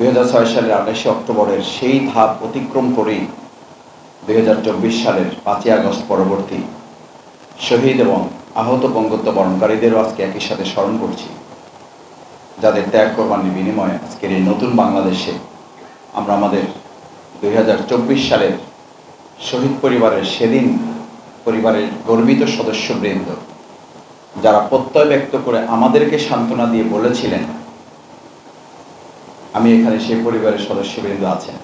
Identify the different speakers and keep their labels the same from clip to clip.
Speaker 1: 2006 সালের 28 অক্টোবরের সেই ধাপ অতিক্রম করেই 2024 সালের 5ই আগস্ট পরবর্তী শহীদ এবং আহত বঙ্গত্ব বরণকারীদেরও আজকে একই সাথে স্মরণ করছি, যাদের ত্যাগ কোরবানির বিনিময়ে আজকের এই নতুন বাংলাদেশে আমরা আমাদের 2024 সালের শহীদ পরিবারের সেদিন পরিবারের গর্বিত সদস্যবৃন্দ যারা প্রত্যয় ব্যক্ত করে আমাদেরকে সান্ত্বনা দিয়ে বলেছিলেন, আমি এখানে সেই পরিবারের সদস্যবৃন্দ আছেন।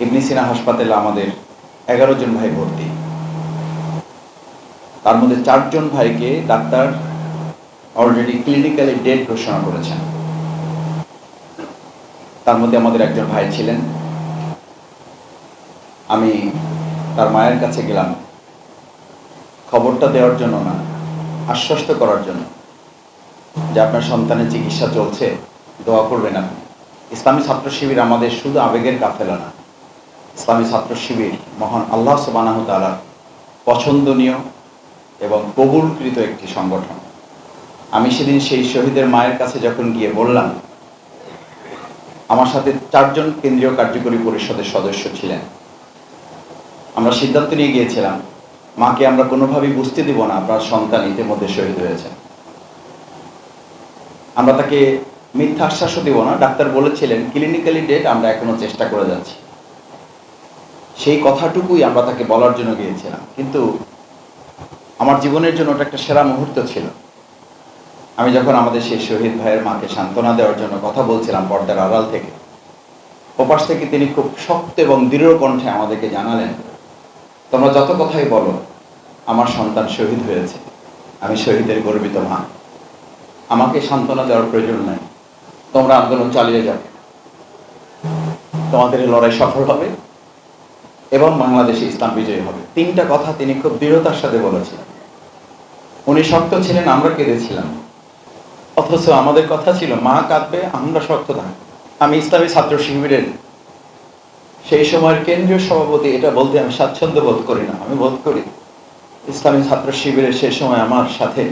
Speaker 1: ইবনে সিনা হাসপাতালে আমাদের 11 জন ভাই ভর্তি, তার মধ্যে 4 জন ভাইকে ডাক্তার অলরেডি ক্লিনিক্যালি ডেড ঘোষণা করেছেন। তার মধ্যে আমাদের একজন ভাই ছিলেন, আমি তার মায়ের কাছে গেলাম খবরটা দেওয়ার জন্য না, আশ্বস্ত করার জন্য যে আপনার সন্তানের চিকিৎসা চলছে, দোয়া করবেন আপনি। ইসলামী ছাত্র শিবির আমাদের শুধু আবেগের কাফেলা না, ইসলামী ছাত্র শিবির মহান আল্লাহ সুবহানাহু ওয়া তাআলার পছন্দনীয় এবং কবুলকৃত একটি সংগঠন। আমি সেদিন সেই শহীদের মায়ের কাছে যখন গিয়ে বললাম, আমার সাথে 4 জন কেন্দ্রীয় কার্যকরী পরিষদের সদস্য ছিলেন, আমরা সিদ্ধান্ত নিয়ে গিয়েছিলাম মাকে আমরা কোনোভাবেই বুঝতে দিব না আপনার সন্তান ইতিমধ্যে শহীদ হয়েছে। আমরা তাকে মিথ্যা আশ্বাসও দিব না, ডাক্তার বলেছিলেন ক্লিনিক্যালি ডেড, আমরা এখনো চেষ্টা করে যাচ্ছি। সেই কথাটুকুই আমরা তাকে বলার জন্য গিয়েছিলাম, কিন্তু আমার জীবনের জন্য ওটা একটা সেরা মুহূর্ত ছিল। আমি যখন আমাদের সেই শহীদ ভাইয়ের মাকে সান্ত্বনা দেওয়ার জন্য কথা বলছিলাম পর্দার আড়াল থেকে, ওপাশ থেকে তিনি খুব শক্ত এবং দৃঢ় কণ্ঠে আমাদেরকে জানালেন, তোমরা যত কথাই বলো, আমার সন্তান শহীদ হয়েছে, আমি শহীদের গর্বিত মা, আমাকে সান্ত্বনা দেওয়ার প্রয়োজন নাই, তোমরা আন্দোলন চালিয়ে যাও, তোমাদের লড়াই সফল হবে এবং বাংলাদেশে ইসলাম বিজয়ী হবে। 3টা কথা তিনি খুব দৃঢ়তার সাথে বলেছিলেন। উনি শক্ত ছিলেন, আমরা কেঁদেছিলাম, অথচ আমাদের কথা ছিল মা কাঁদবে, আমরা শক্ত থাকবো। আমি ইসলামী ছাত্র শিবিরের সেই সময়ের কেন্দ্রীয় সভাপতি, এটা বলতে আমি স্বাচ্ছন্দ্য বোধ করি না, আমি বোধ করি ইসলামী ছাত্র শিবিরের সেই সময় আমার সাথে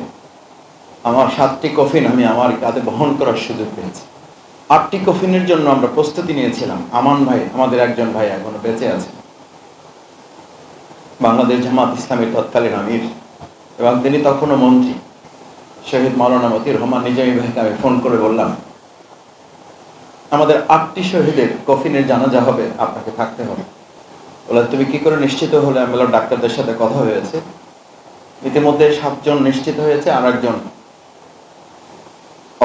Speaker 1: আমার 7টি কফিন আমি আমার কাঁধে বহন করার সুযোগ পেয়েছি। 8টি কফিনের জন্য আমরা প্রস্তুতি নিয়েছিলাম। আমান ভাই, আমাদের একজন ভাই এখনো বেঁচে আছে, বাংলাদেশ জামাত ইসলামীর তৎকালীন আমির এবং তিনি তখনও মন্ত্রী, শহীদ মাওলানা মতিউর রহমান নিজামী ভাইকে আমি ফোন করে বললাম, আমাদের 8টি শহীদের কফিনের জানাজা হবে, আপনাকে থাকতে হবে। বলে তুমি কি করে নিশ্চিত হলে? আমি বললাম ডাক্তারদের সাথে কথা হয়েছে, ইতিমধ্যে 7 জন নিশ্চিত হয়েছে, আর একজন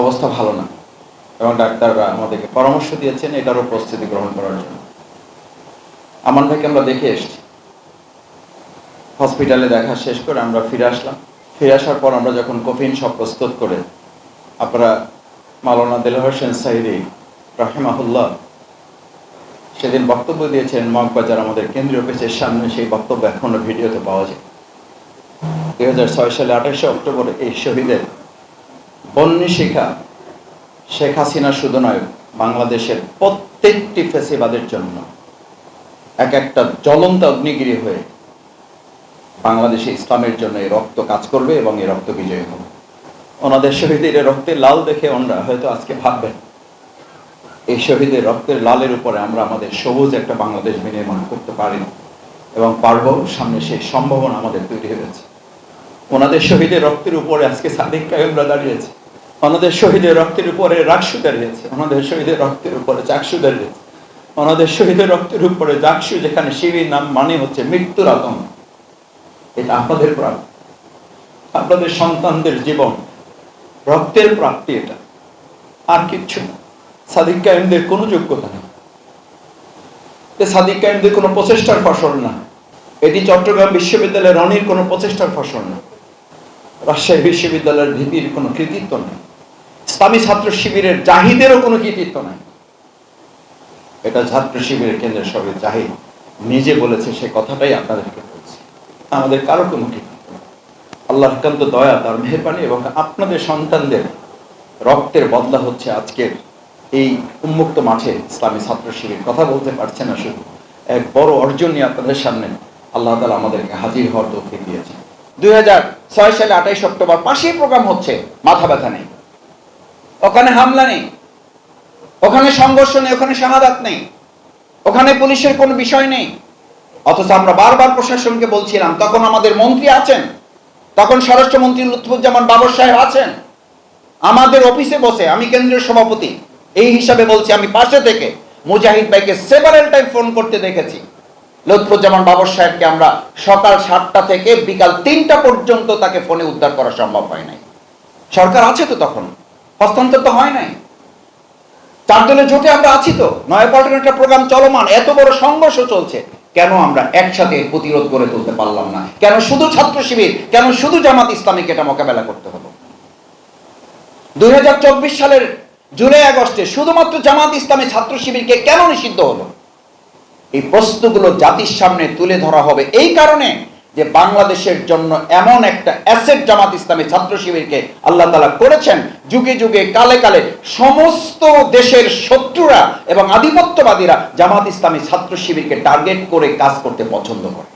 Speaker 1: অবস্থা ভালো না, এবং ডাক্তাররা আমাদেরকে পরামর্শ দিয়েছেন এটারও প্রস্তুতি গ্রহণ করার জন্য। আমান ভাইকে আমরা দেখে এসেছি, হসপিটালে দেখা শেষ করে আমরা ফিরে আসলাম। ফিরে আসার পর আমরা যখন কফিন সব প্রস্তুত করে, আপনারা মাওলানা দেলোয়ার হোসেন সাইদি রাহিমাহুল্লাহ সেদিন বক্তব্য দিয়েছিলেন মগবাজার আমাদের কেন্দ্রীয় অফিসের সামনে, সেই বক্তব্য এখনো ভিডিওতে পাওয়া যায়। 2006 সালে 28 অক্টোবর এই শহীদের বন্যী শিখা শেখ হাসিনা শুধু নয়, বাংলাদেশের প্রত্যেকটি ফ্যাসিবাদের জন্য এক একটা জ্বলন্ত অগ্নিগিরি হয়ে বাংলাদেশে ইসলামের জন্য এই রক্ত কাজ করবে এবং এই রক্ত বিজয়ী হবে। ওনাদের শহীদের রক্তের লাল দেখে ওনারা হয়তো আজকে ভাববেন এই শহীদের রক্তের লালের উপরে আমরা আমাদের সবুজ একটা বাংলাদেশ বিনির্মাণ করতে পারি এবং পারবো, সামনে সেই সম্ভাবনা আমাদের তৈরি হয়েছে। ওনাদের শহীদের রক্তের উপরে আজকে সাদিক কায়েমরা দাঁড়িয়েছে, ওনাদের শহীদের রক্তের উপরে রাকসু দাঁড়িয়েছে, ওনাদের শহীদের রক্তের উপরে চাকসু দাঁড়িয়েছে, ওনাদের শহীদের রক্তের উপরে জাকসু, যেখানে শিবির নাম মানে হচ্ছে মৃত্যুর আতঙ্ক। এটা আপনাদের প্রাপ্তি, আপনাদের সন্তানদের জীবন, রক্তের প্রাপ্তি, এটা আর কিচ্ছু না। সাদিক কায়েমদের কোনো যোগ্যতা নেই, সাদিক কায়েমদের কোনো প্রচেষ্টার ফসল না, এটি চট্টগ্রাম বিশ্ববিদ্যালয়ের রনির কোনো প্রচেষ্টার ফসল না, রাজশাহী বিশ্ববিদ্যালয়ের ভিপির কোনো কৃতিত্ব নেই, ইসলামী ছাত্র শিবিরের জাহিদেরও কোনো কৃতিত্ব নাই। এটা ছাত্র শিবিরের কেন্দ্রের সভাপতি জাহিদ নিজে বলেছে, সে কথাটাই আপনাদেরকে বলছি। আমাদের কারো কোনো কৃতিত্ব নেই। আল্লাহর একান্ত দয়া, তার মেহেরবানি এবং আপনাদের সন্তানদের রক্তের বদলা হচ্ছে আজকের এই উন্মুক্ত মাঠে ইসলামী ছাত্র শিবির কথা বলতে পারছে না, শুধু এক বড় অর্জন নিয়ে আপনাদের সামনে আল্লাহ তাআলা আমাদেরকে হাজির হওয়ার তৌফিক দিয়েছেন। 2006 সালে 28 অক্টোবর পাশেই প্রোগ্রাম হচ্ছে, মাথা ব্যথা নেই, ওখানে হামলা নেই, ওখানে সংঘর্ষ নেই, ওখানে শাহাদাত নেই, ওখানে পুলিশের কোনো বিষয় নেই। অথচ আমরা বারবার প্রশাসনকে বলছিলাম, তখন আমাদের মন্ত্রী আছেন, তখন স্বরাষ্ট্রমন্ত্রী লুৎফুজ্জামান বাবর সাহেব আছেন, আমাদের অফিসে বসে, আমি কেন্দ্রীয় সভাপতি এই হিসাবে বলছি, আমি পাশে থেকে মুজাহিদ ভাইকে সেভারাল টাইম ফোন করতে দেখেছি। লুৎফুজ্জামান বাবর সাহেবকে আমরা সকাল 7টা থেকে বিকাল 3টা পর্যন্ত তাকে ফোনে উদ্ধার করা সম্ভব হয় নাই। সরকার আছে তো, তখন হস্তান্তর তো হয় নাই, 4 দলের জোটে আমরা আছি তো, নয়াপল্টনের একটা প্রোগ্রাম চলমান, এত বড় সংঘর্ষ চলছে, কেন আমরা একসাথে প্রতিরোধ গড়ে তুলতে পারলাম না? কেন শুধু ছাত্র শিবির, কেন শুধু জামাত ইসলামীকে এটা মোকাবেলা করতে হলো? 2024 সালের জুলাই আগস্টে শুধুমাত্র জামাত ইসলামী ছাত্র শিবিরকে কেন নিষিদ্ধ হলো? এই প্রশ্নগুলো জাতির সামনে তুলে ধরা হবে এই কারণে যে বাংলাদেশের জন্য এমন একটা অ্যাসেট জামাত ইসলামী ছাত্র শিবিরকে আল্লাহ তাআলা করেছেন, যুগে যুগে কালে কালে সমস্ত দেশের শত্রুরা এবং আধিপত্যবাদীরা জামাত ইসলামী ছাত্র শিবিরকে টার্গেট করে কাজ করতে পছন্দ করে।